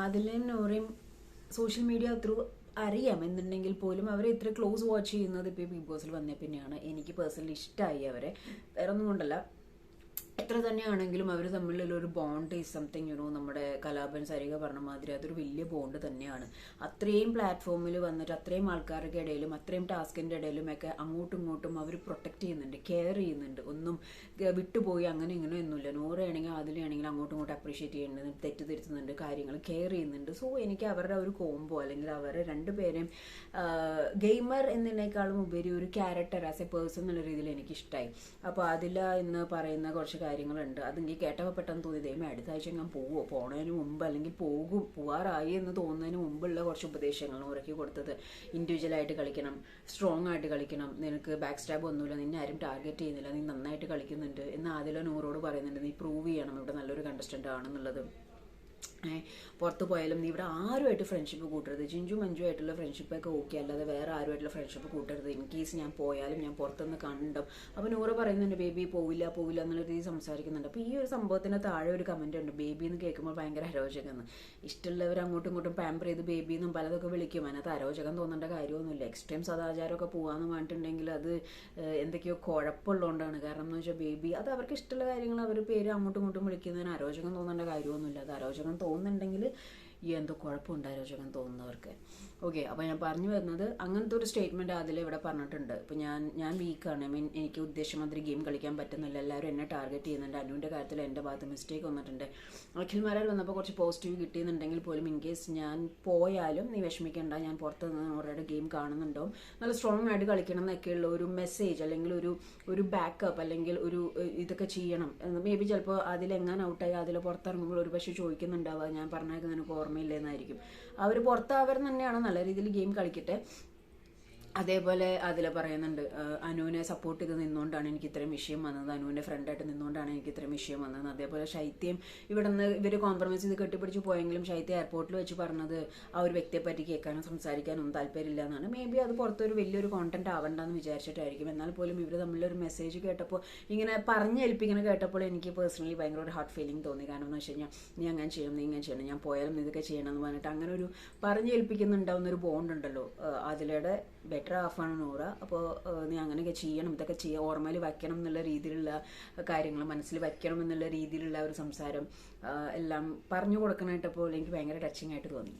ആദിലയും നോറയും social media through അറിയാം എന്നുണ്ടെങ്കിൽ പോലും അവരെ ഇത്ര ക്ലോസ് വാച്ച് ചെയ്യുന്നത് ഇപ്പോൾ ബിഗ് ബോസിൽ വന്നേ പിന്നെയാണ്. എനിക്ക് പേഴ്സണലി ഇഷ്ടമായി അവരെ, വേറെ ഒന്നും കൊണ്ടല്ല. എത്ര തന്നെയാണെങ്കിലും അവർ തമ്മിലുള്ള ഒരു ബോണ്ട് ഈസ് സംതിങ് നമ്മുടെ കലാപൻ സരിക പറഞ്ഞ മാതിരി അതൊരു വലിയ ബോണ്ട് തന്നെയാണ്. അത്രയും പ്ലാറ്റ്ഫോമിൽ വന്നിട്ട് അത്രയും ആൾക്കാരുടെ ഇടയിലും അത്രയും ടാസ്കിൻ്റെ ഇടയിലും ഒക്കെ അങ്ങോട്ടും ഇങ്ങോട്ടും അവർ പ്രൊട്ടക്ട് ചെയ്യുന്നുണ്ട്, കെയർ ചെയ്യുന്നുണ്ട്. ഒന്നും വിട്ടുപോയി അങ്ങനെ ഇങ്ങനെ ഒന്നുമില്ല. നൂറാണെങ്കിൽ അതിലാണെങ്കിൽ അങ്ങോട്ടും ഇങ്ങോട്ടും അപ്രീഷിയേറ്റ് ചെയ്യുന്നുണ്ട്, തെറ്റ് തിരുത്തുന്നുണ്ട്, കാര്യങ്ങൾ കെയർ ചെയ്യുന്നുണ്ട്. സോ എനിക്ക് അവരുടെ ഒരു കോംബോ അല്ലെങ്കിൽ അവരെ രണ്ടുപേരെയും ഗെയിമർ എന്നതിനേക്കാളും ഉപരി ഒരു ക്യാരക്ടർ ആസ് എ പേഴ്സൺ എന്നുള്ള രീതിയിൽ എനിക്കിഷ്ടമായി. അപ്പോൾ അതിൽ ഇന്ന് പറയുന്ന കുറച്ച് കാര്യങ്ങളുണ്ട്. അതെനിക്ക് കേട്ടപ്പോൾ പെട്ടെന്ന് തോന്നി, ദൈവം അടുത്ത ആഴ്ച ഞാൻ പോണതിന് മുമ്പ് അല്ലെങ്കിൽ പോവാറായി എന്ന് തോന്നുന്നതിന് മുമ്പുള്ള കുറച്ച് ഉപദേശങ്ങൾ ഉറക്കി കൊടുത്തത്. ഇൻഡിവിജ്വലായിട്ട് കളിക്കണം, സ്ട്രോങ് ആയിട്ട് കളിക്കണം, നിനക്ക് ബാക്ക് സ്റ്റാബ് ഒന്നുമില്ല, നിന്നെ ആരും ടാർഗറ്റ് ചെയ്യുന്നില്ല, നീ നന്നായിട്ട് കളിക്കുന്നുണ്ട് എന്ന് ആദില നൂറോട് പറയുന്നുണ്ട്. നീ പ്രൂവ് ചെയ്യണം ഇവിടെ നല്ലൊരു കണ്ടസ്റ്റന്റ് ആണെന്നുള്ളത്. പുറത്ത് പോയാലും നീ ഇവിടെ ആരുമായിട്ട് ഫ്രണ്ട്ഷിപ്പ് കൂട്ടരുത്. ജിഞ്ചു മഞ്ജു ആയിട്ടുള്ള ഫ്രണ്ട്ഷിപ്പൊക്കെ ഓക്കെ, അല്ലാതെ വേറെ ആരുമായിട്ടുള്ള ഫ്രണ്ട്ഷിപ്പ് കൂട്ടരുത്. ഇൻ കേസ് ഞാൻ പോയാലും ഞാൻ പുറത്തുനിന്ന് കണ്ടോ. അപ്പോൾ നൂറ് പറയുന്നുണ്ട് ബേബി പോവില്ല എന്നുള്ള രീതി സംസാരിക്കുന്നുണ്ട്. അപ്പോൾ ഈ ഒരു സംഭവത്തിന് താഴെ ഒരു കമന്റ് ഉണ്ട്, ബേബി എന്ന് കേൾക്കുമ്പോൾ ഭയങ്കര അരോചകമെന്ന്. ഇഷ്ടമുള്ളവർ അങ്ങോട്ടും ഇങ്ങോട്ടും പാമ്പർ ചെയ്ത് ബേബി എന്നും പലതൊക്കെ വിളിക്കും. അതിനകത്ത് അരോചകം തോന്നേണ്ട കാര്യമൊന്നുമില്ല. എക്സ്ട്രീം സദാചാരമൊക്കെ പോകാമെന്ന് പറഞ്ഞിട്ടുണ്ടെങ്കിൽ അത് എന്തൊക്കെയോ കുഴപ്പമുള്ളതുകൊണ്ടാണ്. കാരണം എന്ന് വെച്ചാൽ ബേബി അത് അവർക്ക് ഇഷ്ടമുള്ള കാര്യങ്ങൾ അവർ പേര് അങ്ങോട്ടും ഇങ്ങോട്ടും വിളിക്കുന്നതിന് അരോചകം തോന്നേണ്ട കാര്യമൊന്നുമില്ല. അത് അരോചകം തോന്നുന്നുണ്ടെങ്കിൽ എന്തോ കുഴപ്പമുണ്ട് അരോചകം തോന്നുന്നവർക്ക്. ഓക്കെ, അപ്പോൾ ഞാൻ പറഞ്ഞു വരുന്നത് അങ്ങനത്തെ ഒരു സ്റ്റേറ്റ്മെൻറ്റ് അതിൽ ഇവിടെ പറഞ്ഞിട്ടുണ്ട്. ഇപ്പോൾ ഞാൻ വീക്കാണ്, എനിക്ക് ഉദ്ദേശമാതിരി ഗെയിം കളിക്കാൻ പറ്റുന്നില്ല, എല്ലാവരും എന്നെ ടാർഗറ്റ് ചെയ്യുന്നുണ്ട്, അനുവിൻ്റെ കാര്യത്തിൽ എൻ്റെ ഭാഗത്ത് മിസ്റ്റേക്ക് വന്നിട്ടുണ്ട്. അഖിൽമാരാൽ വന്നപ്പോൾ കുറച്ച് പോസിറ്റീവ് കിട്ടിയെന്നുണ്ടെങ്കിൽ പോലും ഇൻ കേസ് ഞാൻ പോയാലും നീ വിഷമിക്കേണ്ട, ഞാൻ പുറത്ത് നിന്ന് അവരുടെ ഗെയിം കാണുന്നുണ്ടാവും, നല്ല സ്ട്രോങ് ആയിട്ട് കളിക്കണം എന്നൊക്കെയുള്ള ഒരു മെസ്സേജ് അല്ലെങ്കിൽ ഒരു ബാക്കപ്പ് അല്ലെങ്കിൽ ഒരു ഇതൊക്കെ ചെയ്യണം. മേ ബി ചിലപ്പോൾ അതിലെങ്ങാൻ ഔട്ടായി അതിൽ പുറത്തിറങ്ങുമ്പോൾ ഒരു പക്ഷേ ചോദിക്കുന്നുണ്ടാവുക ഞാൻ പറഞ്ഞേക്ക് നിനക്ക് ഓർമ്മയില്ലെന്നായിരിക്കും. അവർ പുറത്താവർ തന്നെയാണ്, നല്ല രീതിയിൽ ഗെയിം കളിക്കട്ടെ. അതേപോലെ അതിൽ പറയുന്നുണ്ട് അനുവിനെ സപ്പോർട്ട് ചെയ്ത് നിന്നുകൊണ്ടാണ് എനിക്ക് ഇത്രയും വിഷയം വന്നത്, അനുവിൻ്റെ ഫ്രണ്ടായിട്ട് നിന്നുകൊണ്ടാണ് എനിക്ക് ഇത്രയും വിഷയം വന്നത്. അതേപോലെ ശൈത്യം ഇവിടെ നിന്ന് ഇവർ കോംപ്രമൈസ് ചെയ്ത് കെട്ടിപ്പിടിച്ച് പോയെങ്കിലും ശൈത്യം എയർപോർട്ടിൽ വെച്ച് പറഞ്ഞത് ആ ഒരു വ്യക്തിയെ പറ്റി കേൾക്കാനും സംസാരിക്കാനും ഒന്നും താല്പര്യമില്ല എന്നാണ്. മേ ബി അത് പുറത്തൊരു വലിയൊരു കോണ്ടന്റ് ആവണ്ടെന്ന് വിചാരിച്ചിട്ടായിരിക്കും. എന്നാൽ പോലും ഇവർ തമ്മിലൊരു മെസ്സേജ് കേട്ടപ്പോൾ ഇങ്ങനെ പറഞ്ഞേൽപ്പിങ്ങനെ കേട്ടപ്പോൾ എനിക്ക് പേഴ്സണലി ഭയങ്കര ഒരു ഹാർട്ട് ഫീലിംഗ് തോന്നി. കാരണം എന്ന് വെച്ച് കഴിഞ്ഞാൽ നീ അങ്ങനെ ചെയ്യണം, നീ ഇങ്ങനെ ചെയ്യണം, ഞാൻ പോയാലും ഇതൊക്കെ ചെയ്യണം എന്ന് പറഞ്ഞിട്ട് അങ്ങനെ ഒരു പറഞ്ഞേൽപ്പിക്കുന്നുണ്ടാവുന്ന ഒരു ബോണ്ട് ഉണ്ടല്ലോ. അതിലൂടെ ബെറ്റർ ഹാഫാണ് നൂറ. അപ്പോൾ നീ അങ്ങനെയൊക്കെ ചെയ്യണം, ഇതൊക്കെ ഓർമ്മയിൽ വയ്ക്കണം എന്നുള്ള രീതിയിലുള്ള കാര്യങ്ങൾ മനസ്സിൽ വയ്ക്കണം എന്നുള്ള രീതിയിലുള്ള ഒരു സംസാരം എല്ലാം പറഞ്ഞു കൊടുക്കാനായിട്ടപ്പോൾ എനിക്ക് ഭയങ്കര ടച്ചിങ് ആയിട്ട് തോന്നി.